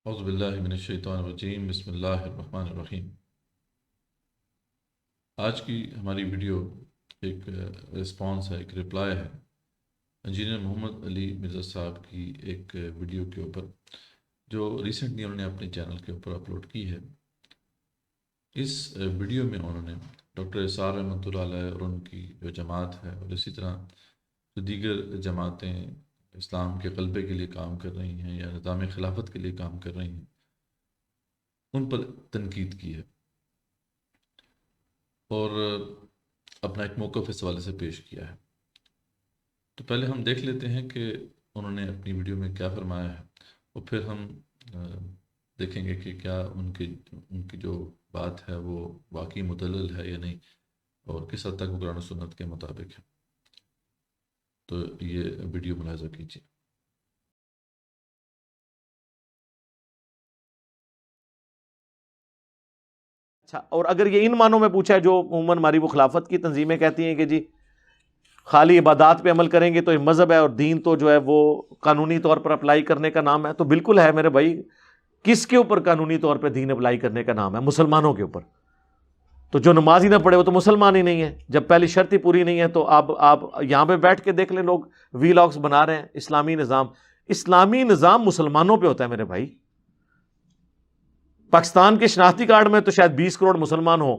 اعوذ باللہ من الشیطان الرجیم، بسم اللہ الرحمن الرحیم۔ آج کی ہماری ویڈیو ایک رسپانس ہے، ایک رپلائی ہے انجینئر محمد علی مرزا صاحب کی ایک ویڈیو کے اوپر جو ریسنٹلی انہوں نے اپنے چینل کے اوپر اپلوڈ کی ہے۔ اس ویڈیو میں انہوں نے ڈاکٹر اسرار رحمۃ اللہ علیہ اور ان کی جو جماعت ہے اور اسی طرح جو دیگر جماعتیں اسلام کے غلبے کے لیے کام کر رہی ہیں یا نظام خلافت کے لیے کام کر رہی ہیں، ان پر تنقید کی ہے اور اپنا ایک موقف اس حوالے سے پیش کیا ہے۔ تو پہلے ہم دیکھ لیتے ہیں کہ انہوں نے اپنی ویڈیو میں کیا فرمایا ہے، اور پھر ہم دیکھیں گے کہ کیا ان کی جو بات ہے وہ واقعی مدلل ہے یا نہیں، اور کس حد تک وہ قرآن و سنت کے مطابق ہے۔ تو یہ ویڈیو ملاحظہ کیجیے۔ اچھا، اور اگر یہ ان معنوں میں پوچھا ہے جو عموماً ہماری وہ خلافت کی تنظیمیں کہتی ہیں کہ جی خالی عبادات پہ عمل کریں گے تو یہ مذہب ہے اور دین تو جو ہے وہ قانونی طور پر اپلائی کرنے کا نام ہے، تو بالکل ہے میرے بھائی۔ کس کے اوپر قانونی طور پہ دین اپلائی کرنے کا نام ہے؟ مسلمانوں کے اوپر۔ تو جو نماز ہی نہ پڑھے وہ تو مسلمان ہی نہیں ہے۔ جب پہلی شرط ہی پوری نہیں ہے تو آپ یہاں پہ بیٹھ کے دیکھ لیں، لوگ وی لاگس بنا رہے ہیں اسلامی نظام مسلمانوں پہ ہوتا ہے میرے بھائی۔ پاکستان کے شناختی کارڈ میں تو شاید 20 کروڑ مسلمان ہوں،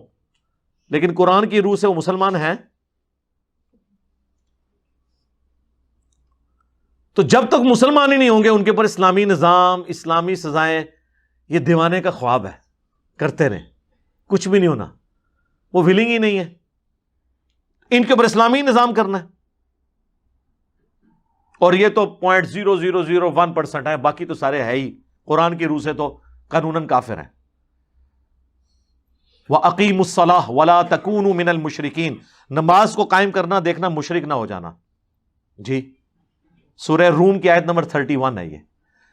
لیکن قرآن کی روح سے وہ مسلمان ہیں؟ تو جب تک مسلمان ہی نہیں ہوں گے ان کے اوپر اسلامی نظام، اسلامی سزائیں، یہ دیوانے کا خواب ہے، کرتے رہیں، کچھ بھی نہیں ہونا۔ وہ ولنگ ہی نہیں ہے، ان کے اوپر اسلامی نظام کرنا ہے، اور یہ تو 0.0001% ہے، باقی تو سارے ہے ہی قرآن کی روح سے تو قانوناً کافر ہیں۔ وَأَقِيمُوا الصَّلَاةَ وَلَا تَكُونُوا مِنَ الْمُشْرِكِينَ، نماز کو قائم کرنا دیکھنا مشرک نہ ہو جانا۔ جی، سورہ روم کی آیت نمبر 31 ہے یہ۔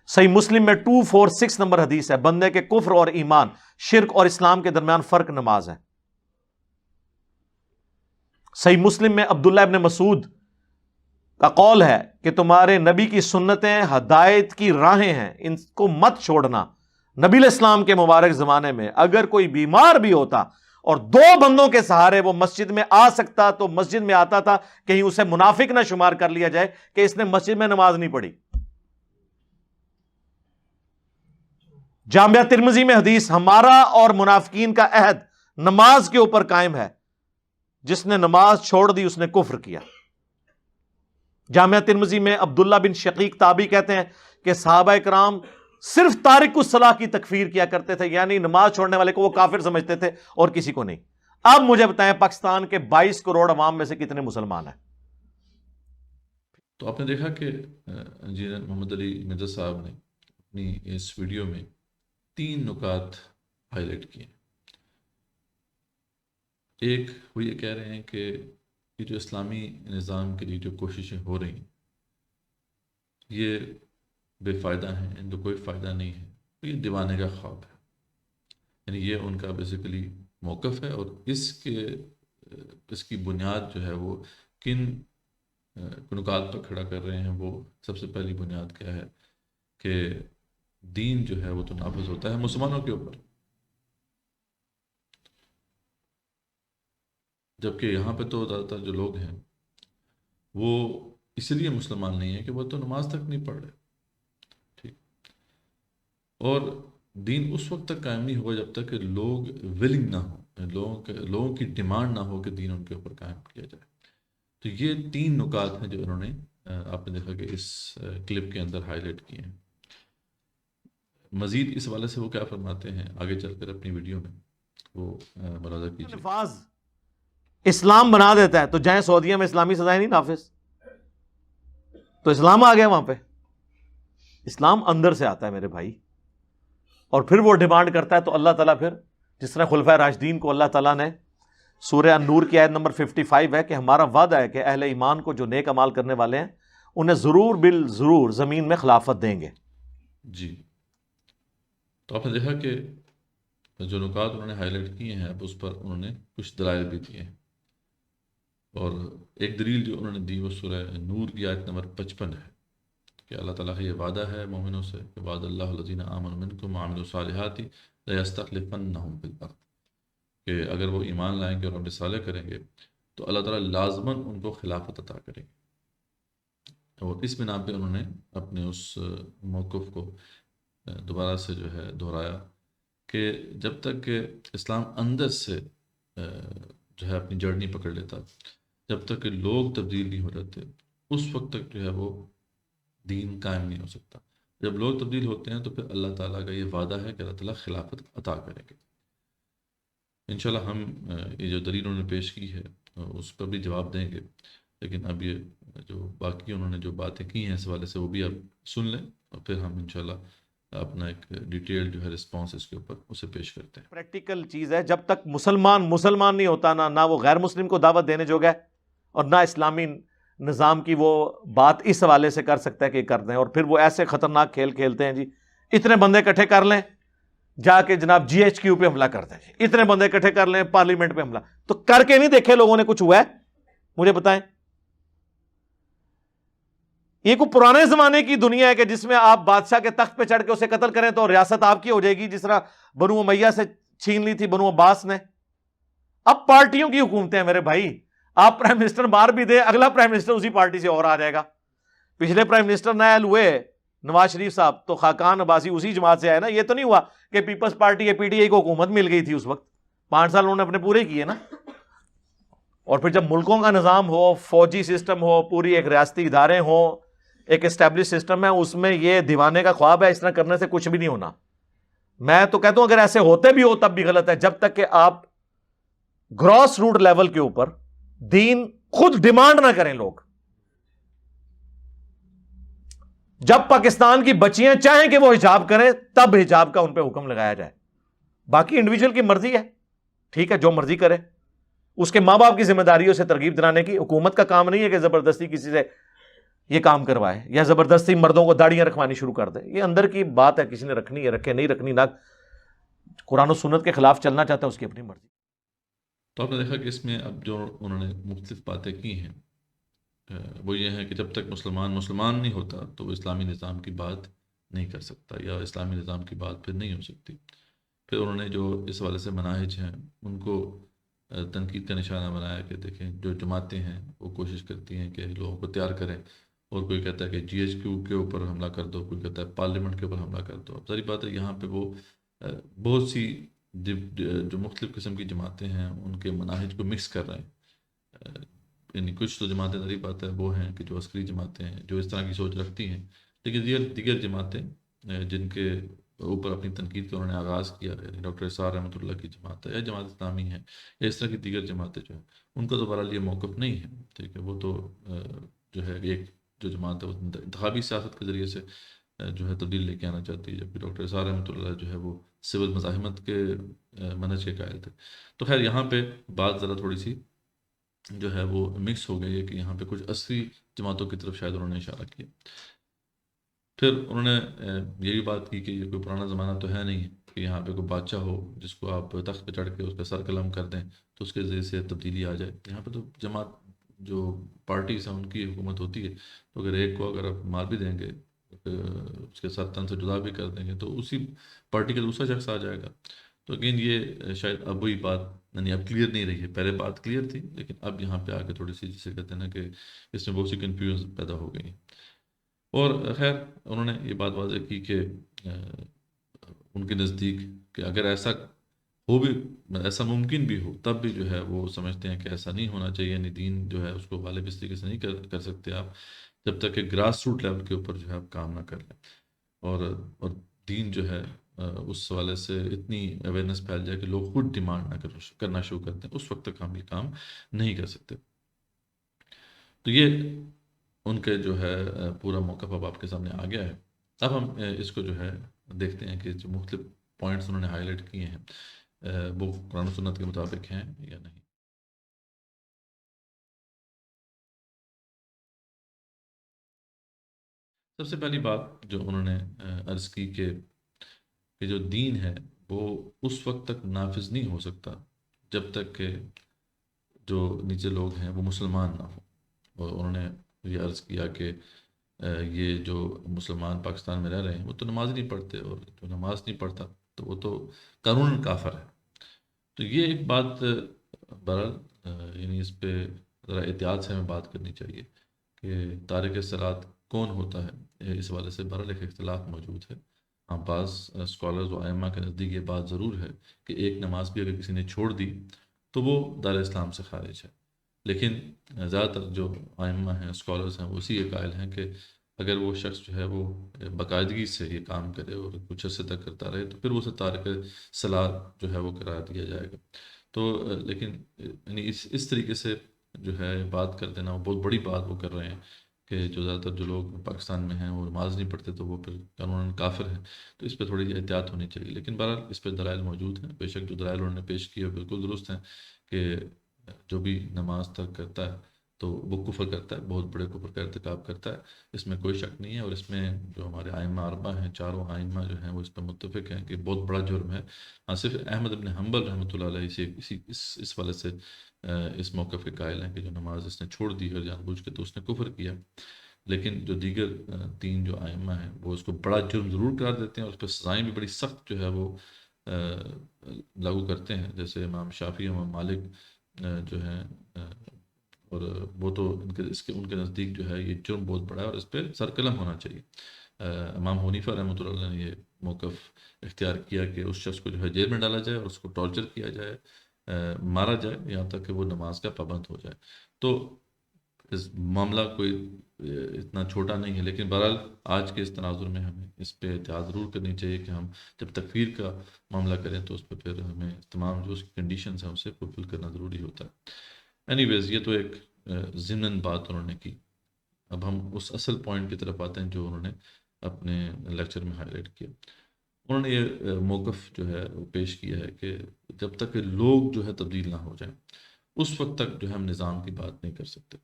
صحیح مسلم میں 246 نمبر حدیث ہے، بندے کے کفر اور ایمان، شرک اور اسلام کے درمیان فرق نماز ہے۔ صحیح مسلم میں عبداللہ ابن مسعود کا قول ہے کہ تمہارے نبی کی سنتیں ہدایت کی راہیں ہیں، ان کو مت چھوڑنا۔ نبی علیہ السلام کے مبارک زمانے میں اگر کوئی بیمار بھی ہوتا اور 2 بندوں کے سہارے وہ مسجد میں آ سکتا تو مسجد میں آتا تھا، کہیں اسے منافق نہ شمار کر لیا جائے کہ اس نے مسجد میں نماز نہیں پڑھی۔ جامعہ ترمذی میں حدیث، ہمارا اور منافقین کا عہد نماز کے اوپر قائم ہے، جس نے نماز چھوڑ دی اس نے کفر کیا۔ جامعہ ترمذی میں عبداللہ بن شقیق تابعی کہتے ہیں کہ صحابہ کرام صرف تارک الصلاح کی تکفیر کیا کرتے تھے، یعنی نماز چھوڑنے والے کو وہ کافر سمجھتے تھے اور کسی کو نہیں۔ اب مجھے بتائیں پاکستان کے 22 کروڑ عوام میں سے کتنے مسلمان ہیں؟ تو آپ نے دیکھا کہ انجینئر محمد علی مرزا صاحب نے اپنی اس ویڈیو میں 3 نکات ہائی لائٹ کیے۔ ایک وہ یہ کہہ رہے ہیں کہ یہ جو اسلامی نظام کے لیے جو کوششیں ہو رہی ہیں یہ بے فائدہ ہیں، ان کو کوئی فائدہ نہیں ہے، تو یہ دیوانے کا خواب ہے۔ یعنی یہ ان کا بیسیکلی موقف ہے، اور اس کی بنیاد جو ہے وہ کن نکات پر کھڑا کر رہے ہیں۔ وہ سب سے پہلی بنیاد کیا ہے کہ دین جو ہے وہ تو نافذ ہوتا ہے مسلمانوں کے اوپر، جبکہ یہاں پہ تو زیادہ تر جو لوگ ہیں وہ اس لیے مسلمان نہیں ہیں کہ وہ تو نماز تک نہیں پڑھ رہے، ٹھیک، اور دین اس وقت تک قائم نہیں ہوگا جب تک کہ لوگ ولنگ نہ ہوں، لوگوں کی ڈیمانڈ نہ ہو کہ دین ان کے اوپر قائم کیا جائے۔ تو یہ 3 نکات ہیں جو انہوں نے آپ نے دیکھا کہ اس کلپ کے اندر ہائی لائٹ کیے ہیں۔ مزید اس حوالے سے وہ کیا فرماتے ہیں آگے چل کر اپنی ویڈیو میں وہ ملاحظہ کیجیے۔ نفاذ اسلام بنا دیتا ہے، تو جائیں سعودیہ میں اسلامی سزائیں نہیں نافذ، تو اسلام آ گیا وہاں پہ۔ اسلام اندر سے آتا ہے میرے بھائی، اور پھر وہ ڈیمانڈ کرتا ہے تو اللہ تعالیٰ پھر جس طرح خلفائے راشدین کو اللہ تعالیٰ نے سورہ النور کی آیت نمبر 55 ہے کہ ہمارا وعدہ ہے کہ اہل ایمان کو جو نیک اعمال کرنے والے ہیں انہیں ضرور بالضرور زمین میں خلافت دیں گے۔ جی، تو آپ نے دیکھا کہ جو نکات انہوں نے ہائی لائٹ کیے ہیں اب اس پر انہوں نے کچھ دلائل بھی دیے ہیں، اور ایک دلیل جو انہوں نے دی وہ سورہ نور کی آیت نمبر 55 ہے کہ اللہ تعالیٰ کا یہ وعدہ ہے مومنوں سے کہ وعد اللہ الذین آمنوا منکم وعملوا الصالحات لیستخلفنہم فی الارض، کہ اگر وہ ایمان لائیں گے اور عمل صالح کریں گے تو اللہ تعالیٰ لازماً ان کو خلافت عطا کریں گے۔ اور اس بنا پہ انہوں نے اپنے اس موقف کو دوبارہ سے جو ہے دہرایا کہ جب تک کہ اسلام اندر سے جو ہے اپنی جڑ نہیں پکڑ لیتا، جب تک کہ لوگ تبدیل نہیں ہو جاتے، اس وقت تک جو ہے وہ دین قائم نہیں ہو سکتا۔ جب لوگ تبدیل ہوتے ہیں تو پھر اللہ تعالیٰ کا یہ وعدہ ہے کہ اللہ تعالیٰ خلافت عطا کریں گے۔ انشاءاللہ ہم یہ جو دلیل انہوں نے پیش کی ہے اس پر بھی جواب دیں گے، لیکن اب یہ جو باقی انہوں نے جو باتیں کی ہیں اس حوالے سے وہ بھی اب سن لیں، اور پھر ہم انشاءاللہ اپنا ایک ڈیٹیل جو ہے رسپانس اس کے اوپر اسے پیش کرتے ہیں۔ پریکٹیکل چیز ہے، جب تک مسلمان نہیں ہوتا نہ وہ غیر مسلم کو دعوت دینے جوگا ہے، اور نہ اسلامی نظام کی وہ بات اس حوالے سے کر سکتا ہے کہ کر دیں۔ اور پھر وہ ایسے خطرناک کھیل کھیلتے ہیں جی، اتنے بندے اکٹھے کر لیں جا کے جناب جی ایچ کیو پہ حملہ کر دیں، اتنے بندے اکٹھے کر لیں پارلیمنٹ پہ حملہ، تو کر کے نہیں دیکھے لوگوں نے کچھ ہوا ہے؟ مجھے بتائیں، یہ کوئی پرانے زمانے کی دنیا ہے کہ جس میں آپ بادشاہ کے تخت پہ چڑھ کے اسے قتل کریں تو ریاست آپ کی ہو جائے گی، جس طرح بنو امیہ سے چھین لی تھی بنو عباس نے؟ اب پارٹیوں کی حکومتیں ہیں میرے بھائی، آپ پرائم منسٹر مار بھی دے، اگلا پرائم منسٹر اسی پارٹی سے اور آ جائے گا۔ پچھلے پرائم منسٹر نائل ہوئے نواز شریف صاحب تو خاقان عباسی اسی جماعت سے آئے نا، یہ تو نہیں ہوا کہ پیپلز پارٹی یا پی ٹی آئی کو حکومت مل گئی تھی اس وقت، 5 سال انہوں نے اپنے پورے کیے نا۔ اور پھر جب ملکوں کا نظام ہو، فوجی سسٹم ہو، پوری ایک ریاستی ادارے ہوں، ایک اسٹیبلش سسٹم ہے، اس میں یہ دیوانے کا خواب ہے، اس طرح کرنے سے کچھ بھی نہیں ہونا۔ میں تو کہتا ہوں اگر ایسے ہوتے بھی ہو تب بھی غلط ہے، جب تک کہ آپ گراس روٹ لیول کے اوپر دین خود ڈیمانڈ نہ کریں لوگ۔ جب پاکستان کی بچیاں چاہیں کہ وہ حجاب کریں تب حجاب کا ان پہ حکم لگایا جائے، باقی انڈیویجول کی مرضی ہے، ٹھیک ہے جو مرضی کرے، اس کے ماں باپ کی ذمہ داریوں سے ترغیب دلانے کی۔ حکومت کا کام نہیں ہے کہ زبردستی کسی سے یہ کام کروائے یا زبردستی مردوں کو داڑیاں رکھوانی شروع کر دے، یہ اندر کی بات ہے، کسی نے رکھنی ہے رکھے، نہیں رکھنی نہ، قرآن و سنت کے خلاف چلنا چاہتا ہے اس کی اپنی مرضی۔ تو آپ نے دیکھا کہ اس میں اب جو انہوں نے مختلف باتیں کی ہیں وہ یہ ہے کہ جب تک مسلمان نہیں ہوتا تو وہ اسلامی نظام کی بات نہیں کر سکتا، یا اسلامی نظام کی بات پھر نہیں ہو سکتی۔ پھر انہوں نے جو اس حوالے سے مناہج ہیں ان کو تنقید کا نشانہ بنایا کہ دیکھیں جو جماعتیں ہیں وہ کوشش کرتی ہیں کہ لوگوں کو تیار کریں، اور کوئی کہتا ہے کہ جی ایچ کیو کے اوپر حملہ کر دو، کوئی کہتا ہے پارلیمنٹ کے اوپر حملہ کر دو۔ اب ظاہری بات ہے یہاں پہ وہ بہت سی جو مختلف قسم کی جماعتیں ہیں ان کے مناہج کو مکس کر رہے ہیں، یعنی کچھ تو جماعتیں ظاہری بات ہے وہ ہیں کہ جو عسکری جماعتیں ہیں جو اس طرح کی سوچ رکھتی ہیں، لیکن دیگر جماعتیں جن کے اوپر اپنی تنقید کا انہوں نے آغاز کیا ہے، ڈاکٹر اسرار رحمۃ اللہ کی جماعت ہے یا جماعت اسلامی ہے یا اس طرح کی دیگر جماعتیں جو ہیں ان کا تو بہرحال یہ موقف نہیں ہے، ٹھیک ہے، وہ تو جو ہے ایک جو جماعت ہے وہ انتخابی سیاست کے ذریعے سے جو ہے تبدیل لے کے آنا چاہتی ہے، جبکہ ڈاکٹر اسرار رحمۃ اللہ جو ہے وہ سول مزاحمت کے منہج کے قائل تھے۔ تو خیر یہاں پہ بات ذرا تھوڑی سی جو ہے وہ مکس ہو گئی ہے کہ یہاں پہ کچھ عصری جماعتوں کی طرف شاید انہوں نے اشارہ کیا۔ پھر انہوں نے یہ بھی بات کی کہ یہ کوئی پرانا زمانہ تو ہے نہیں کہ یہاں پہ کوئی بادشاہ ہو جس کو آپ تخت پہ چڑھ کے اس کا سر قلم کر دیں تو اس کے ذریعے سے تبدیلی آ جائے۔ یہاں پہ تو جماعت جو پارٹیز ہیں ان کی حکومت ہوتی ہے، تو اگر ایک کو اگر آپ مار بھی دیں گے، اس کے ساتھ تن سے جدا بھی کر دیں گے تو اسی پارٹی کا دوسرا شخص آ جائے گا۔ تو اگین یہ شاید اب وہی بات یعنی اب کلیئر نہیں رہی ہے، پہلے بات کلیئر تھی لیکن اب یہاں پہ آ کے تھوڑی سی جسے کہتے ہیں نا کہ اس میں بہت سی کنفیوژن پیدا ہو گئی۔ اور خیر انہوں نے یہ بات واضح کی کہ ان کے نزدیک کہ اگر ایسا ہو بھی، ایسا ممکن بھی ہو تب بھی جو ہے وہ سمجھتے ہیں کہ ایسا نہیں ہونا چاہیے، یعنی دین جو ہے اس کو غالب اس طریقے سے نہیں کر سکتے آپ جب تک کہ گراس روٹ لیول کے اوپر جو ہے آپ کام نہ کر لیں، اور دین جو ہے اس حوالے سے اتنی اویئرنیس پھیل جائے کہ لوگ خود ڈیمانڈ نہ کرنا شروع کرتے ہیں، اس وقت تک ہم یہ کام نہیں کر سکتے۔ تو یہ ان کے جو ہے پورا موقف اب آپ کے سامنے آ گیا ہے۔ اب ہم اس کو جو ہے دیکھتے ہیں کہ جو مختلف پوائنٹس انہوں نے ہائی لائٹ کیے ہیں وہ قرآن و سنت کے مطابق ہیں یا نہیں۔ سب سے پہلی بات جو انہوں نے عرض کی کہ جو دین ہے وہ اس وقت تک نافذ نہیں ہو سکتا جب تک کہ جو نیچے لوگ ہیں وہ مسلمان نہ ہوں، اور انہوں نے یہ عرض کیا کہ یہ جو مسلمان پاکستان میں رہ رہے ہیں وہ تو نماز نہیں پڑھتے، اور جو نماز نہیں پڑھتا تو وہ تو قانون کافر ہے۔ تو یہ ایک بات بہرحال یعنی اس پہ ذرا احتیاط سے ہمیں بات کرنی چاہیے کہ تارک صلاۃ کون ہوتا ہے۔ اس حوالے سے بہرحال ایک اختلاف موجود ہے۔ ہاں، بعض اسکالرز و ائمہ کے نزدیک یہ بات ضرور ہے کہ ایک نماز بھی اگر کسی نے چھوڑ دی تو وہ دار اسلام سے خارج ہے، لیکن زیادہ تر جو ائمہ ہیں، اسکالرز ہیں، وہ اسی کے قائل ہیں کہ اگر وہ شخص جو ہے وہ باقاعدگی سے یہ کام کرے اور کچھ عرصے تک کرتا رہے تو پھر اسے تارک صلاۃ جو ہے وہ قرار دیا جائے گا۔ تو لیکن یعنی اس طریقے سے جو ہے بات کر دینا، وہ بہت بڑی بات وہ کر رہے ہیں کہ جو زیادہ تر جو لوگ پاکستان میں ہیں وہ نماز نہیں پڑھتے تو وہ پھر قانوناً کافر ہیں۔ تو اس پہ تھوڑی احتیاط ہونی چاہیے، لیکن بہرحال اس پہ دلائل موجود ہیں، بے شک جو دلائل انہوں نے پیش کیے بالکل درست ہیں کہ جو بھی نماز ترک کرتا ہے تو وہ کفر کرتا ہے، بہت بڑے کفر کا ارتکاب کرتا ہے، اس میں کوئی شک نہیں ہے۔ اور اس میں جو ہمارے ائمہ اربعہ ہیں، چاروں ائمہ جو ہیں وہ اس پہ متفق ہیں کہ بہت بڑا جرم ہے۔ ہاں، صرف احمد بن حنبل رحمۃ اللہ علیہ اس والے سے اس موقف کے قائل ہیں کہ جو نماز اس نے چھوڑ دی ہے جان بوجھ کے تو اس نے کفر کیا، لیکن جو دیگر تین جو ائمہ ہیں وہ اس کو بڑا جرم ضرور قرار دیتے ہیں اور اس پہ سزائیں بھی بڑی سخت جو ہے وہ لاگو کرتے ہیں، جیسے امام شافعی، امام مالک جو ہیں اور وہ تو ان کے نزدیک جو ہے یہ جرم بہت بڑا ہے اور اس پہ سر قلم ہونا چاہیے۔ امام حنیفہ رحمۃ اللہ نے یہ موقف اختیار کیا کہ اس شخص کو جو ہے جیل میں ڈالا جائے اور اس کو ٹارچر کیا جائے، مارا جائے یہاں تک کہ وہ نماز کا پابند ہو جائے۔ تو اس معاملہ کوئی اتنا چھوٹا نہیں ہے، لیکن بہرحال آج کے اس تناظر میں ہمیں اس پہ احتیاط ضرور کرنی چاہیے کہ ہم جب تکفیر کا معاملہ کریں تو اس پہ پھر ہمیں تمام جو اس کی کنڈیشنز ہیں اسے فلفل کرنا ضروری ہوتا ہے۔ اینی ویز، یہ تو ایک ضمناً بات انہوں نے کی۔ اب ہم اس اصل پوائنٹ کی طرف آتے ہیں جو انہوں نے اپنے لیکچر میں ہائی لائٹ کیا۔ انہوں نے یہ موقف جو ہے وہ پیش کیا ہے کہ جب تک کہ لوگ جو ہے تبدیل نہ ہو جائیں اس وقت تک جو ہے ہم نظام کی بات نہیں کر سکتے،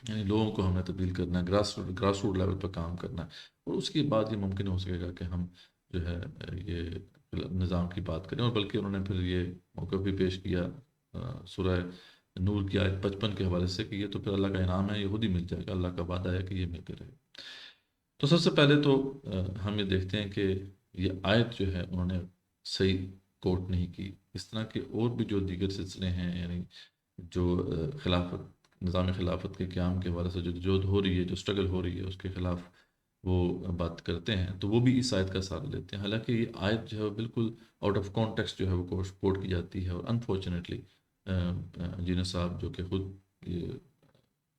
یعنی لوگوں کو ہم نے تبدیل کرنا ہے، گراس روٹ لیول پہ کام کرنا ہے، اور اس کے بعد یہ ممکن ہو سکے گا کہ ہم جو ہے یہ نظام کی بات کریں۔ اور بلکہ انہوں نے پھر یہ موقف بھی پیش کیا سورہ نور کی آیت 55 کے حوالے سے کہ یہ تو پھر اللہ کا انعام ہے، یہ خود ہی مل جائے گا، اللہ کا وعدہ ہے کہ یہ مل کے رہے گا۔ تو سب سے پہلے تو ہم یہ دیکھتے ہیں کہ یہ آیت جو ہے انہوں نے صحیح کوٹ نہیں کی۔ اس طرح کے اور بھی جو دیگر سلسلے ہیں، یعنی جو نظام خلافت کے قیام کے حوالے سے جو جدوجہد ہو رہی ہے، جو اسٹرگل ہو رہی ہے، اس کے خلاف وہ بات کرتے ہیں تو وہ بھی اس آیت کا سہارا لیتے ہیں، حالانکہ یہ آیت جو ہے بالکل آؤٹ آف کانٹیکسٹ جو ہے وہ کوٹ کی جاتی ہے۔ اور انفارچونیٹلی انجینئر صاحب جو کہ خود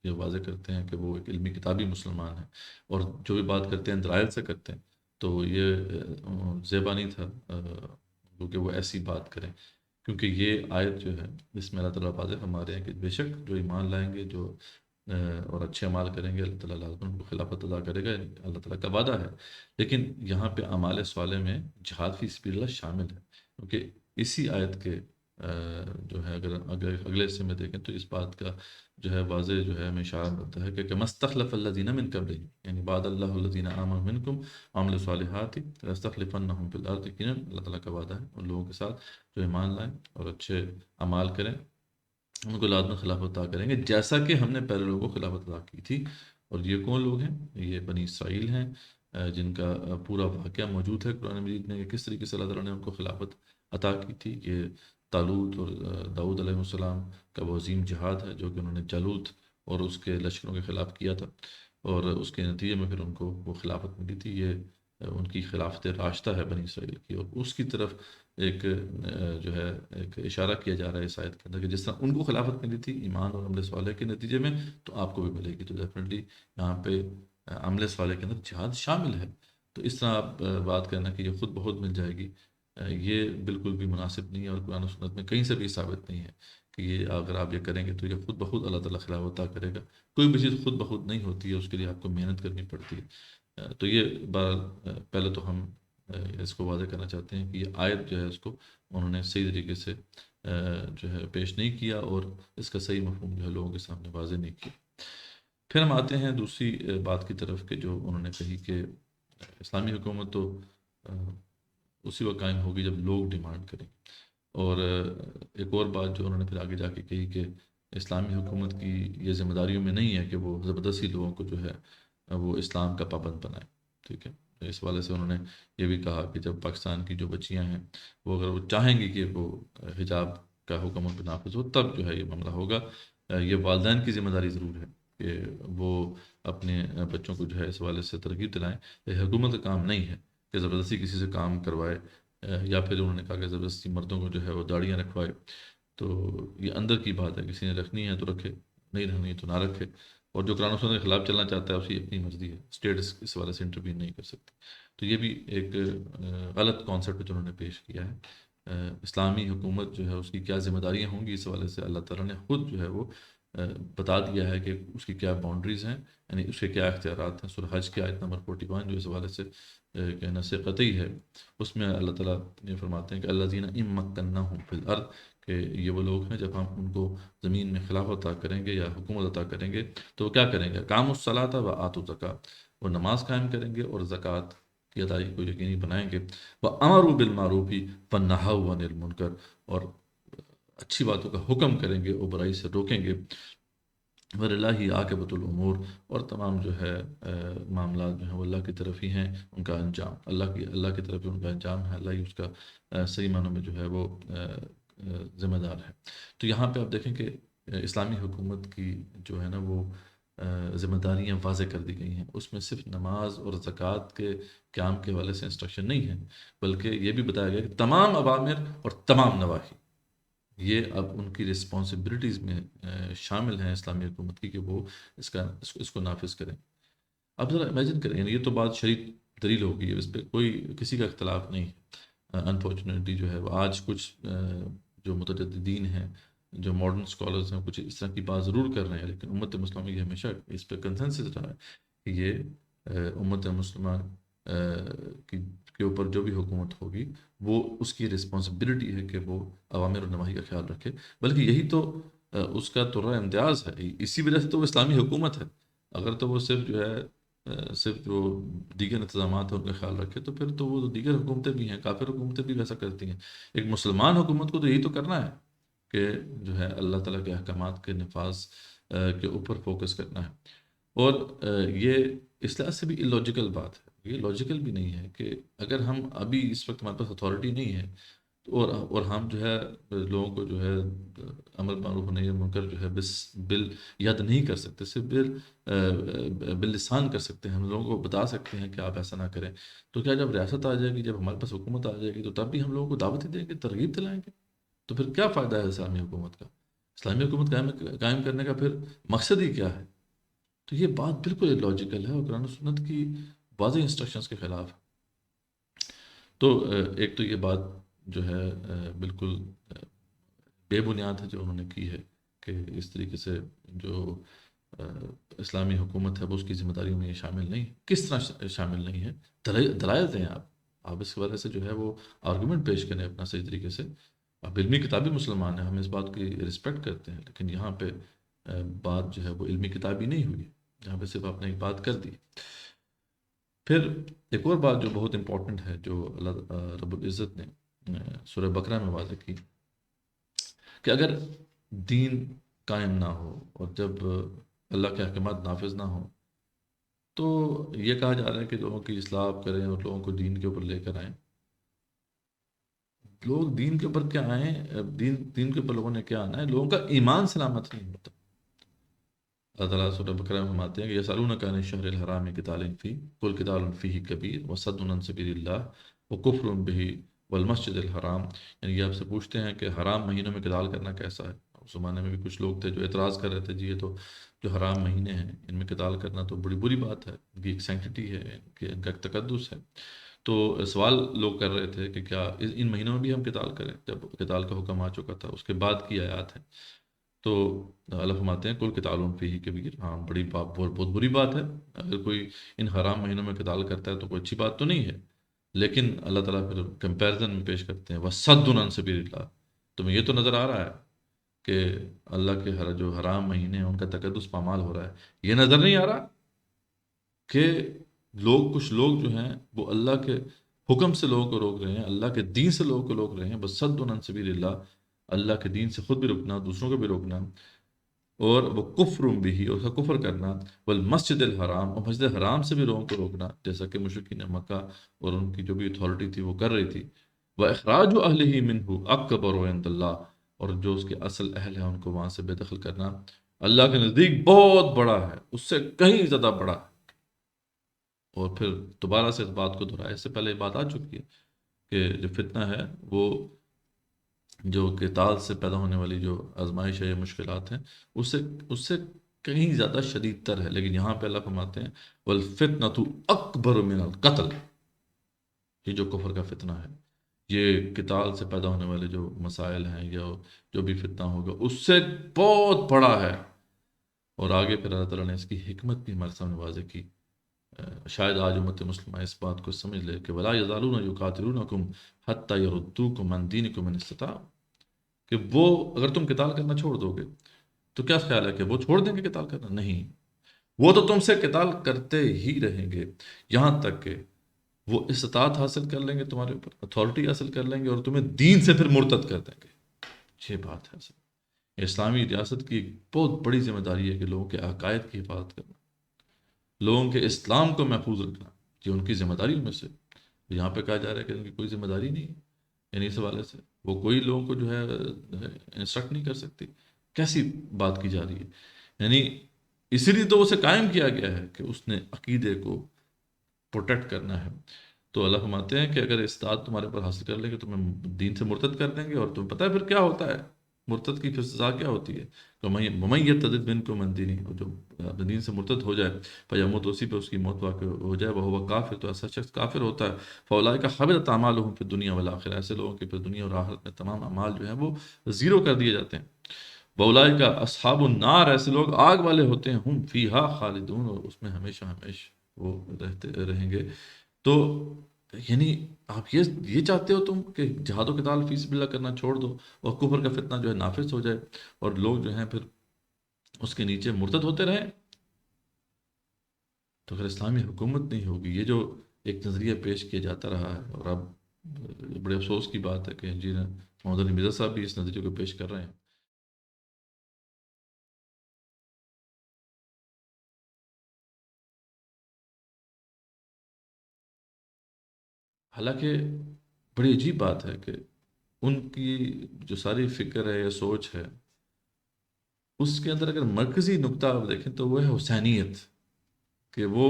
یہ واضح کرتے ہیں کہ وہ ایک علمی کتابی مسلمان ہیں اور جو بھی بات کرتے ہیں دلائل سے کرتے ہیں، تو یہ زیبا نہیں تھا کیونکہ وہ ایسی بات کریں، کیونکہ یہ آیت جو ہے اس میں اللہ تعالیٰ واضح فرما رہے ہیں کہ بے شک جو ایمان لائیں گے جو اور اچھے اعمال کریں گے اللہ تعالیٰ لازم ان کو خلافت عطا کرے گا، اللہ تعالیٰ کا وعدہ ہے۔ لیکن یہاں پہ اعمال صالح میں جہاد فی سبیل اللہ شامل ہے، کیونکہ اسی آیت کے جو ہے اگر اگلے حصے میں دیکھیں تو اس بات کا جو ہے واضح جو ہے ہمیں اشارہ ملتا ہے کہ مستخلف الذین من قبلہم، یعنی بعد اللہ الذین آمنوا منکم وعملوا الصالحات لنستخلفنہم فی الارض، یقیناً اللہ تعالیٰ کا وعدہ ہے ان لوگوں کے ساتھ جو ایمان لائیں اور اچھے اعمال کریں، ان کو لازم خلافت عطا کریں گے جیسا کہ ہم نے پہلے لوگوں کو خلافت عطا کی تھی۔ اور یہ کون لوگ ہیں؟ یہ بنی اسرائیل ہیں، جن کا پورا واقعہ موجود ہے قرآن مجید میں کہ کس طریقے سے اللہ تعالیٰ نے ان کو خلافت عطا کی تھی۔ کہ طالوت اور داؤد علیہ السلام کا وہ عظیم جہاد ہے جو کہ انہوں نے جالوت اور اس کے لشکروں کے خلاف کیا تھا، اور اس کے نتیجے میں پھر ان کو وہ خلافت ملی تھی۔ یہ ان کی خلافت راشدہ ہے بنی اسرائیل کی، اور اس کی طرف ایک جو ہے ایک اشارہ کیا جا رہا ہے اس آیت کے اندر کہ جس طرح ان کو خلافت ملی تھی ایمان اور عمل صالح کے نتیجے میں، تو آپ کو بھی ملے گی۔ تو ڈیفینیٹلی یہاں پہ عمل صالح کے اندر جہاد شامل ہے۔ تو اس طرح آپ بات کرنا کہ یہ خود بخود مل جائے گی، یہ بالکل بھی مناسب نہیں ہے، اور قرآن و سنت میں کہیں سے بھی ثابت نہیں ہے کہ یہ اگر آپ یہ کریں گے تو یہ خود بخود اللہ تعالیٰ خلافت عطا کرے گا۔ کوئی بھی چیز خود بخود نہیں ہوتی ہے، اس کے لیے آپ کو محنت کرنی پڑتی ہے۔ تو یہ پہلے تو ہم اس کو واضح کرنا چاہتے ہیں کہ یہ آیت جو ہے اس کو انہوں نے صحیح طریقے سے جو ہے پیش نہیں کیا، اور اس کا صحیح مفہوم جو ہے لوگوں کے سامنے واضح نہیں کیا۔ پھر ہم آتے ہیں دوسری بات کی طرف کہ جو انہوں نے کہی کہ اسلامی حکومت تو اسی وقت قائم ہوگی جب لوگ ڈیمانڈ کریں، اور ایک اور بات جو انہوں نے پھر آگے جا کے کہی کہ اسلامی حکومت کی یہ ذمہ داریوں میں نہیں ہے کہ وہ زبردستی لوگوں کو جو ہے وہ اسلام کا پابند بنائیں، ٹھیک ہے. اس والے سے انہوں نے یہ بھی کہا کہ جب پاکستان کی جو بچیاں ہیں وہ اگر وہ چاہیں گی کہ وہ حجاب کا حکم ان پہ نافذ ہو تب جو ہے یہ معاملہ ہوگا. یہ والدین کی ذمہ داری ضرور ہے کہ وہ اپنے بچوں کو جو ہے اس والے سے ترغیب دلائیں. یہ حکومت کا کام نہیں ہے کہ زبردستی کسی سے کام کروائے، یا پھر انہوں نے کہا کہ زبردستی مردوں کو جو ہے وہ داڑیاں رکھوائے. تو یہ اندر کی بات ہے، کسی نے رکھنی ہے تو رکھے، نہیں رکھنی ہے تو نہ رکھے. اور جو قرآن و سنت کے خلاف چلنا چاہتا ہے اس کی اپنی مرضی ہے، اسٹیٹ اس والے سے انٹروین نہیں کر سکتی. تو یہ بھی ایک غلط کانسیپٹ جو انہوں نے پیش کیا ہے. اسلامی حکومت جو ہے اس کی کیا ذمہ داریاں ہوں گی اس حوالے سے اللہ تعالیٰ نے خود جو ہے وہ بتا دیا ہے کہ اس کی کیا باؤنڈریز ہیں، یعنی اس کے کیا اختیارات ہیں. سورہ حج کی آیت نمبر 41 جو اس حوالے سے کہنا سے قطعی ہے، اس میں اللہ تعالیٰ یہ فرماتے ہیں کہ الذین ان مکناہم فی الارض، کہ یہ وہ لوگ ہیں جب ہم ان کو زمین میں خلافت عطا کریں گے یا حکومت عطا کریں گے تو وہ کیا کریں گے؟ اقاموا الصلاۃ و آتوا الزکوٰۃ، وہ نماز قائم کریں گے اور زکوٰۃ کی ادائیگی کو یقینی بنائیں گے. وامروا بالمعروف ونہوا عن المنکر، اور اچھی باتوں کا حکم کریں گے اور برائی سے روکیں گے. وللہ عاقبۃ الامور، اور تمام جو ہے معاملات جو ہیں وہ اللہ کی طرف ہی ہیں، ان کا انجام اللہ کی طرف ہی ان کا انجام ہے. اللہ ہی اس کا صحیح معنوں میں جو ہے وہ ذمہ دار ہے. تو یہاں پہ آپ دیکھیں کہ اسلامی حکومت کی جو ہے نا وہ ذمہ داریاں واضح کر دی گئی ہیں. اس میں صرف نماز اور زکوٰۃ کے قیام کے حوالے سے انسٹرکشن نہیں ہے، بلکہ یہ بھی بتایا گیا کہ تمام اوامر اور تمام نواہی یہ اب ان کی رسپانسبلٹیز میں شامل ہیں اسلامی حکومت کی کہ وہ اس کو نافذ کریں. اب ذرا امیجن کریں، یعنی یہ تو بات شرعی دلیل ہوگی، اس پہ کوئی کسی کا اختلاف نہیں ہے. انفارچونیٹلی جو ہے وہ آج کچھ جو متجددین ہیں، جو ماڈرن اسکالرز ہیں، کچھ اس طرح کی بات ضرور کر رہے ہیں، لیکن امت مسلمہ کی ہمیشہ اس پہ کنسنسس رہا ہے کہ یہ امت مسلمہ کے اوپر جو بھی حکومت ہوگی وہ اس کی رسپانسبلٹی ہے کہ وہ اوامر اور نواہی کا خیال رکھے. بلکہ یہی تو اس کا ترہ امتیاز ہے، اسی وجہ سے تو وہ اسلامی حکومت ہے. اگر تو وہ صرف جو ہے صرف جو دیگر انتظامات ہیں ان کا خیال رکھے تو پھر تو وہ دیگر حکومتیں بھی ہیں، کافر حکومتیں بھی ویسا کرتی ہیں. ایک مسلمان حکومت کو تو یہی تو کرنا ہے کہ جو ہے اللہ تعالیٰ کے احکامات کے نفاذ کے اوپر فوکس کرنا ہے. اور یہ اس لحاظ سے بھی illogical بات ہے، یہ لاجیکل بھی نہیں ہے کہ اگر ہم ابھی اس وقت ہمارے پاس اتھارٹی نہیں ہے اور ہم جو ہے لوگوں کو جو ہے امر معروف نہی منکر جو ہے بل ید نہیں کر سکتے، صرف باللسان کر سکتے ہیں، ہم لوگوں کو بتا سکتے ہیں کہ آپ ایسا نہ کریں. تو کیا جب ریاست آ جائے گی، جب ہمارے پاس حکومت آ جائے گی تو تب بھی ہم لوگوں کو دعوت ہی دیں گے، ترغیب دلائیں گے؟ تو پھر کیا فائدہ ہے اسلامی حکومت کا؟ اسلامی حکومت قائم کرنے کا پھر مقصد ہی کیا ہے؟ تو یہ بات بالکل illogical ہے اور قرآن و سنت کی واضح انسٹرکشنز کے خلاف ہے. تو ایک تو یہ بات جو ہے بالکل بے بنیاد ہے جو انہوں نے کی ہے کہ اس طریقے سے جو اسلامی حکومت ہے وہ اس کی ذمہ داریوں میں یہ شامل نہیں. کس طرح شامل نہیں ہے؟ دلائل دیں آپ اس وجہ سے جو ہے وہ آرگومنٹ پیش کریں اپنا صحیح طریقے سے. آپ علمی کتابی مسلمان ہیں، ہم اس بات کی رسپیکٹ کرتے ہیں، لیکن یہاں پہ بات جو ہے وہ علمی کتابی نہیں ہوئی، جہاں پہ صرف آپ نے ایک بات کر دی. پھر ایک اور بات جو بہت امپورٹنٹ ہے جو اللہ رب العزت نے سورہ بقرہ میں واضح کی کہ اگر دین قائم نہ ہو اور جب اللہ کے احکامات نافذ نہ ہوں تو یہ کہا جا رہا ہے کہ لوگوں کی اصلاح آپ کریں اور لوگوں کو دین کے اوپر لے کر آئیں. لوگ دین کے اوپر کیا آئیں؟ دین کے اوپر لوگوں نے کیا آنا ہے؟ لوگوں کا ایمان سلامت نہیں ہوتا. اللہ تعالیٰ سورہ بقرہ میں فرماتے ہیں کہ یسألونک عن الشہر الحرام قتال فیہ قل قتال فیہ کبیر وصد عن سبیل اللہ وکفر بہ والمسجد الحرام. یعنی یہ آپ سے پوچھتے ہیں کہ حرام مہینوں میں قتال کرنا کیسا ہے. اس زمانے میں بھی کچھ لوگ تھے جو اعتراض کر رہے تھے، جی یہ تو جو حرام مہینے ہیں ان میں قتال کرنا تو بڑی بری بات ہے، ان کی ایک سینکٹی ہے، ان کا ایک تقدس ہے. تو سوال لوگ کر رہے تھے کہ کیا ان مہینوں میں بھی ہم قتال کریں؟ جب قتال کا حکم آ چکا تھا، اس کے بعد کی آیات ہیں. تو اللہ فرماتے ہیں کل قتال فیہ کبیر، ہاں بہت بری بات ہے. اگر کوئی ان حرام مہینوں میں قتال کرتا ہے تو کوئی اچھی بات تو نہیں ہے. لیکن اللہ تعالیٰ پھر کمپیریزن میں پیش کرتے ہیں وصد عن سبیل اللہ. تمہیں یہ تو نظر آ رہا ہے کہ اللہ کے جو حرام مہینے ہیں ان کا تقدس پامال ہو رہا ہے؟ یہ نظر نہیں آ رہا کہ کچھ لوگ جو ہیں وہ اللہ کے حکم سے لوگوں کو روک رہے ہیں، اللہ کے دین سے لوگوں کو روک رہے ہیں؟ وصد عن سبیل اللہ، اللہ کے دین سے خود بھی رکنا، دوسروں کو بھی روکنا. اور وہ کفر بھی، اس کا کفر کرنا، والمسجد الحرام، اور مسجد حرام سے بھی لوگوں کو روکنا، جیسا کہ مشرکین مکہ اور ان کی جو بھی اتھارٹی تھی وہ کر رہی تھی، وَإِخْرَاجُ أَهْلِهِ مِنْهُ أَكْبَرُ عِنْدَ اللَّهِ، اور جو اس کے اصل اہل ہیں ان کو وہاں سے بے دخل کرنا اللہ کے نزدیک بہت بڑا ہے، اس سے کہیں زیادہ بڑا ہے۔ اور پھر دوبارہ سے اس بات کو دہرایا، اس سے پہلے یہ بات آ چکی ہے کہ جو فتنہ ہے وہ جو قتال سے پیدا ہونے والی جو آزمائش ہے یا مشکلات ہیں، اس سے کہیں زیادہ شدید تر ہے، لیکن یہاں پہ اللہ فرماتے ہیں وَالْفِتْنَةُ أَكْبَرُ مِنَ الْقَتْلِ، یہ جو کفر کا فتنہ ہے، یہ قتال سے پیدا ہونے والے جو مسائل ہیں یا جو بھی فتنہ ہوگا اس سے بہت بڑا ہے۔ اور آگے پھر اللہ تعالیٰ نے اس کی حکمت بھی ہمارے سامنے واضح کی۔ شاید آج امت مسلمہ اس بات کو سمجھ لے کہ وَلَا يَزَالُونَ يُقَاتِلُونَكُمْ حَتَّى يَرُدُّوكُمْ عَنْ دِينِكُمْ إِنِ اسْتَطَاعُوا، کہ وہ اگر تم قتال کرنا چھوڑ دو گے تو کیا خیال ہے کہ وہ چھوڑ دیں گے قتال کرنا؟ نہیں، وہ تو تم سے قتال کرتے ہی رہیں گے یہاں تک کہ وہ استطاعت حاصل کر لیں گے، تمہارے اوپر اتھارٹی حاصل کر لیں گے اور تمہیں دین سے پھر مرتد کر دیں گے۔ یہ بات ہے اصل اسلامی ریاست کی ایک بہت بڑی ذمہ داری ہے کہ لوگوں کے عقائد کی حفاظت کرنا، لوگوں کے اسلام کو محفوظ رکھنا، یہ ان کی ذمہ داری میں سے۔ یہاں پہ کہا جا رہا ہے کہ ان کی کوئی ذمہ داری نہیں ہے، یعنی اس حوالے سے وہ کوئی لوگوں کو جو ہے انسٹرکٹ نہیں کر سکتی۔ کیسی بات کی جا رہی ہے؟ یعنی اسی لیے تو اسے قائم کیا گیا ہے کہ اس نے عقیدے کو پروٹیکٹ کرنا ہے۔ تو اللہ فرماتے ہیں کہ اگر استعداد تمہارے پر حاصل کر لیں گے تو تمہیں دین سے مرتد کر دیں گے، اور تمہیں پتہ ہے پھر کیا ہوتا ہے مرتد کی پھر سزا کیا ہوتی ہے؟ وَمَن يَرْتَدِدْ مِنْكُمْ عَنْ دِينِهِ، اور جو اپنے دین سے مرتد ہو جائے فَيَمُوتْ، اسی پہ اس کی موت واقع ہو جائے، وَهُوَ كَافِرٌ، تو ایسا شخص کافر ہوتا ہے، فَأُولَٰئِكَ حَبِطَتْ أَعْمَالُهُمْ فِي الدُّنْيَا وَالْآخِرَةِ، ایسے لوگوں کے پھر دنیا اور آخرت میں تمام اعمال جو ہیں وہ زیرو کر دیے جاتے ہیں۔ وَأُولَٰئِكَ أَصْحَابُ النَّارِ، ایسے لوگ آگ والے ہوتے ہیں، ہم فیہا خالدون، اور اس میں ہمیشہ ہمیشہ وہ رہتے رہیں گے۔ تو یعنی آپ یہ چاہتے ہو تم کہ جہاد و قتال فی سبیل اللہ کرنا چھوڑ دو اور کفر کا فتنہ جو ہے نافذ ہو جائے اور لوگ جو ہیں پھر اس کے نیچے مرتد ہوتے رہیں؟ تو اگر اسلامی حکومت نہیں ہوگی، یہ جو ایک نظریہ پیش کیا جاتا رہا ہے، اور اب بڑے افسوس کی بات ہے کہ انجینئر محمد علی مرزا صاحب بھی اس نظریے کو پیش کر رہے ہیں۔ حالانکہ بڑی عجیب بات ہے کہ ان کی جو ساری فکر ہے یا سوچ ہے، اس کے اندر اگر مرکزی نقطہ آپ دیکھیں تو وہ ہے حسینیت، کہ وہ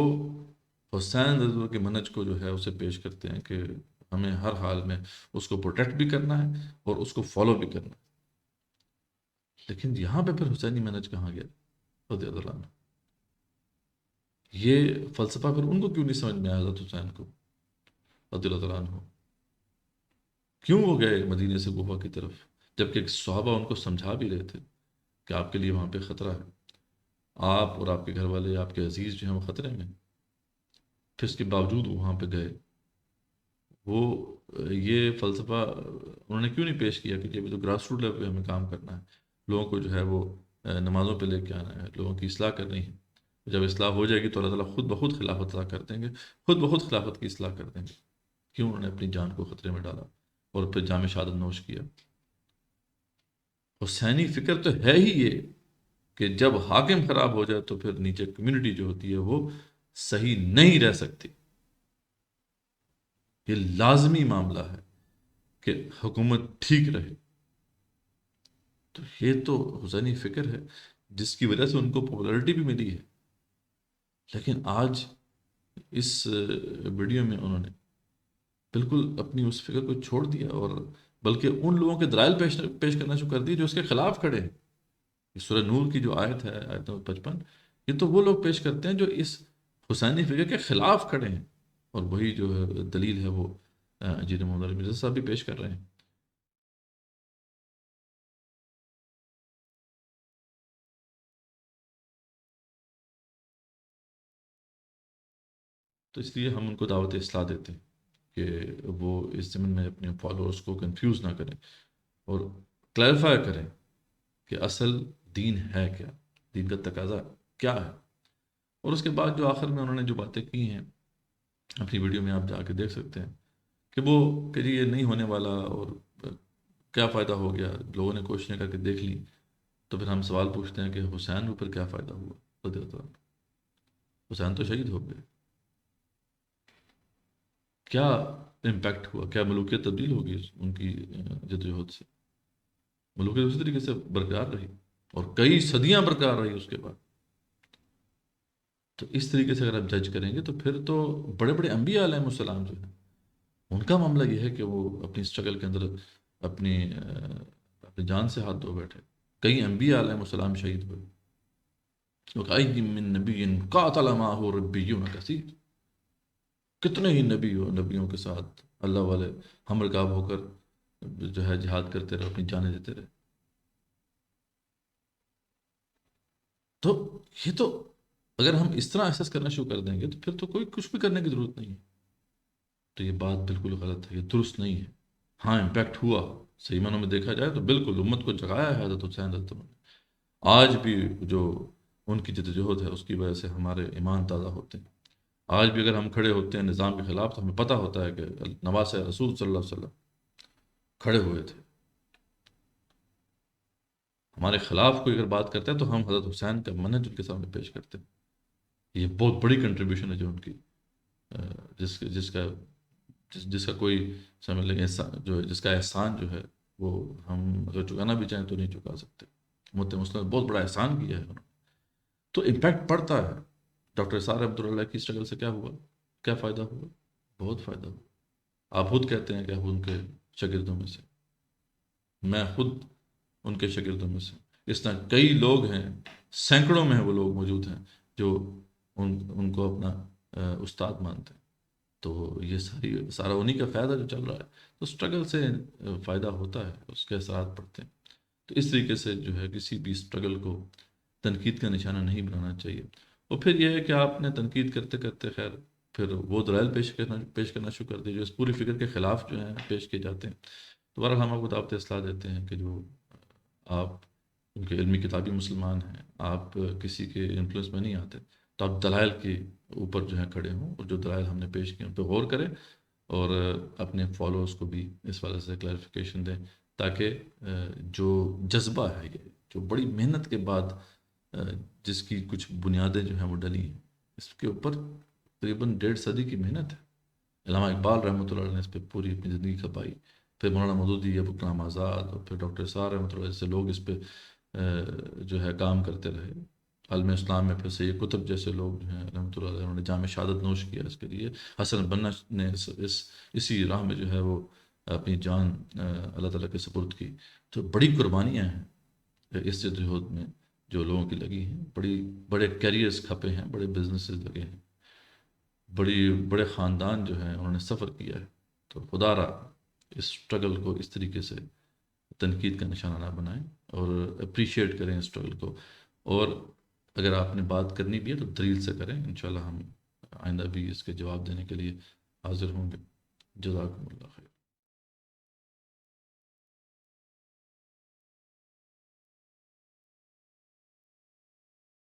حسین رضی اللہ کے منہج کو جو ہے اسے پیش کرتے ہیں کہ ہمیں ہر حال میں اس کو پروٹیکٹ بھی کرنا ہے اور اس کو فالو بھی کرنا ہے۔ لیکن یہاں پہ پھر حسینی منہج کہاں گیا رضی اللہ عنہ؟ یہ فلسفہ پھر ان کو کیوں نہیں سمجھ میں آیا حضرت حسین کو رضی اللہ عنہ؟ کیوں وہ گئے مدینے سے کوفہ کی طرف جبکہ صحابہ ان کو سمجھا بھی رہے تھے کہ آپ کے لیے وہاں پہ خطرہ ہے، آپ اور آپ کے گھر والے، آپ کے عزیز جو ہیں وہ خطرے میں، پھر اس کے باوجود وہ وہاں پہ گئے؟ وہ یہ فلسفہ انہوں نے کیوں نہیں پیش کیا کہ یہ تو گراس روٹ لیول پہ ہمیں کام کرنا ہے، لوگوں کو جو ہے وہ نمازوں پہ لے کے آنا ہے، لوگوں کی اصلاح کرنی ہے، جب اصلاح ہو جائے گی تو اللہ تعالیٰ خود بخود خلافت عطا کر دیں گے، خود بخود خلافت کی اصلاح کر دیں گے۔ کیوں انہوں نے اپنی جان کو خطرے میں ڈالا اور پھر جام شہادت نوش کیا؟ حسینی فکر تو ہے ہی یہ کہ جب حاکم خراب ہو جائے تو پھر نیچے کمیونٹی جو ہوتی ہے وہ صحیح نہیں رہ سکتی۔ یہ لازمی معاملہ ہے کہ حکومت ٹھیک رہے۔ تو یہ تو حسینی فکر ہے جس کی وجہ سے ان کو پاپولرٹی بھی ملی ہے، لیکن آج اس ویڈیو میں انہوں نے بالکل اپنی اس فکر کو چھوڑ دیا اور بلکہ ان لوگوں کے دلائل پیش کرنا شروع کر دیے جو اس کے خلاف کھڑے ہیں۔ یہ سورہ نور کی جو آیت ہے، آیت نمبر 55، یہ تو وہ لوگ پیش کرتے ہیں جو اس حسینی فکر کے خلاف کھڑے ہیں، اور وہی جو ہے دلیل ہے وہ انجینئر محمد علی مرزا صاحب بھی پیش کر رہے ہیں۔ تو اس لیے ہم ان کو دعوت اصلاح دیتے ہیں کہ وہ اس زمین میں اپنے فالوورز کو کنفیوز نہ کریں اور کلیریفائی کریں کہ اصل دین ہے کیا، دین کا تقاضا کیا ہے۔ اور اس کے بعد جو آخر میں انہوں نے جو باتیں کی ہیں اپنی ویڈیو میں آپ جا کے دیکھ سکتے ہیں کہ وہ کہ جی یہ نہیں ہونے والا اور کیا فائدہ ہو گیا، لوگوں نے کوششیں کر کے دیکھ لی، تو پھر ہم سوال پوچھتے ہیں کہ حسین اوپر کیا فائدہ ہوا رضی اللہ عنہ؟ حسین تو شہید ہو گئے، کیا امپیکٹ ہوا، کیا ملوکیت تبدیل ہوگی ان کی جدوجہد سے؟ ملوکیت اسی طریقے سے برقرار رہی اور کئی صدیاں برقرار رہی اس کے بعد. تو اس طریقے سے اگر آپ جج کریں گے تو پھر تو بڑے بڑے انبیاء علیہ السلام جو ہیں ان کا معاملہ یہ ہے کہ وہ اپنی اسٹرگل کے اندر اپنی اپنی جان سے ہاتھ دھو بیٹھے. کئی انبیاء علیہ السلام شہید ہوئے. وَكَأَيٍّ مِّن نَبِيٍّ قَاتَلَ مَعَهُ رِبِّيُّونَ كَثِيرٌ. کتنے ہی نبیوں کے ساتھ اللہ والے ہم رکاب ہو کر جو ہے جہاد کرتے رہے، اپنی جانیں دیتے رہے. تو یہ تو اگر ہم اس طرح احساس کرنا شروع کر دیں گے تو پھر تو کوئی کچھ بھی کرنے کی ضرورت نہیں ہے. تو یہ بات بالکل غلط ہے، یہ درست نہیں ہے. ہاں امپیکٹ ہوا، صحیح معنوں میں دیکھا جائے تو بالکل امت کو جگایا ہے حضرت حسین رضی اللہ عنہ نے. آج بھی جو ان کی جدوجہد ہے اس کی وجہ سے ہمارے ایمان تازہ ہوتے ہیں. آج بھی اگر ہم کھڑے ہوتے ہیں نظام کے خلاف تو ہمیں پتہ ہوتا ہے کہ نواسۂ رسول صلی اللہ علیہ وسلم کھڑے ہوئے تھے. ہمارے خلاف کوئی اگر بات کرتا ہے تو ہم حضرت حسین کا منہج ان کے سامنے پیش کرتے ہیں. یہ بہت بڑی کنٹریبیوشن ہے جو ان کی جس کا کوئی سمجھ لیں جس کا احسان جو ہے وہ ہم اگر چکانا بھی چاہیں تو نہیں چکا سکتے. امت مسلم نے بہت بڑا احسان کیا ہے انہوں نے. تو امپیکٹ پڑتا ہے. ڈاکٹر اسحاق رحمۃ اللہ علیہ کی اسٹرگل سے کیا ہوا، کیا فائدہ ہوا؟ بہت فائدہ ہوا. آپ خود کہتے ہیں کہ آپ ان کے شاگردوں میں سے، میں خود ان کے شاگردوں میں سے. اس طرح کئی لوگ ہیں، سینکڑوں میں وہ لوگ موجود ہیں جو ان کو اپنا استاد مانتے ہیں. تو یہ سارا انہی کا فائدہ جو چل رہا ہے. تو اسٹرگل سے فائدہ ہوتا ہے، اس کے اثرات پڑتے ہیں. تو اس طریقے سے جو ہے کسی بھی اسٹرگل کو تنقید کا نشانہ نہیں بنانا چاہیے. اور پھر یہ ہے کہ آپ نے تنقید کرتے کرتے خیر پھر وہ دلائل پیش کرنا شروع کر دیے جو اس پوری فکر کے خلاف جو ہیں پیش کیے جاتے ہیں. تو بہرحال ہم آپ کو دعوت اصلاح دیتے ہیں کہ جو آپ ان کے علمی کتابی مسلمان ہیں، آپ کسی کے انفلوئنس میں نہیں آتے، تو آپ دلائل کے اوپر جو ہے کھڑے ہوں اور جو دلائل ہم نے پیش کیے ان پہ غور کریں اور اپنے فالوورز کو بھی اس والے سے کلیریفیکیشن دیں تاکہ جو جذبہ ہے یہ جو بڑی محنت کے بعد جس کی کچھ بنیادیں جو ہیں وہ ڈلی ہیں، اس کے اوپر تقریباً 1.5 صدی کی محنت ہے. علامہ اقبال رحمۃ اللہ علیہ نے اس پہ پوری اپنی زندگی کھپائی. پھر مولانا مودودی، ابوالکلام آزاد اور پھر ڈاکٹر اسحاق رحمۃ اللہ جیسے لوگ اس پہ جو ہے کام کرتے رہے. عالم اسلام میں پھر سید قطب جیسے لوگ جو ہیں رحمۃ اللہ علیہ انہوں نے جام شہادت نوش کیا اس کے لیے. حسن بنا نے اسی راہ میں جو ہے وہ اپنی جان اللہ تعالیٰ کے سپرد کی. تو بڑی قربانیاں ہیں اس جدوجہد میں جو لوگوں کی لگی ہیں. بڑے کیریئرز کھپے ہیں، بڑے بزنسز لگے ہیں، بڑے خاندان جو ہیں انہوں نے سفر کیا ہے. تو خدا را اس اسٹرگل کو اس طریقے سے تنقید کا نشانہ نہ بنائیں اور اپریشیٹ کریں اس اسٹرگل کو. اور اگر آپ نے بات کرنی بھی ہے تو دلیل سے کریں. انشاءاللہ ہم آئندہ بھی اس کے جواب دینے کے لیے حاضر ہوں گے. جزاکم اللہ خیر.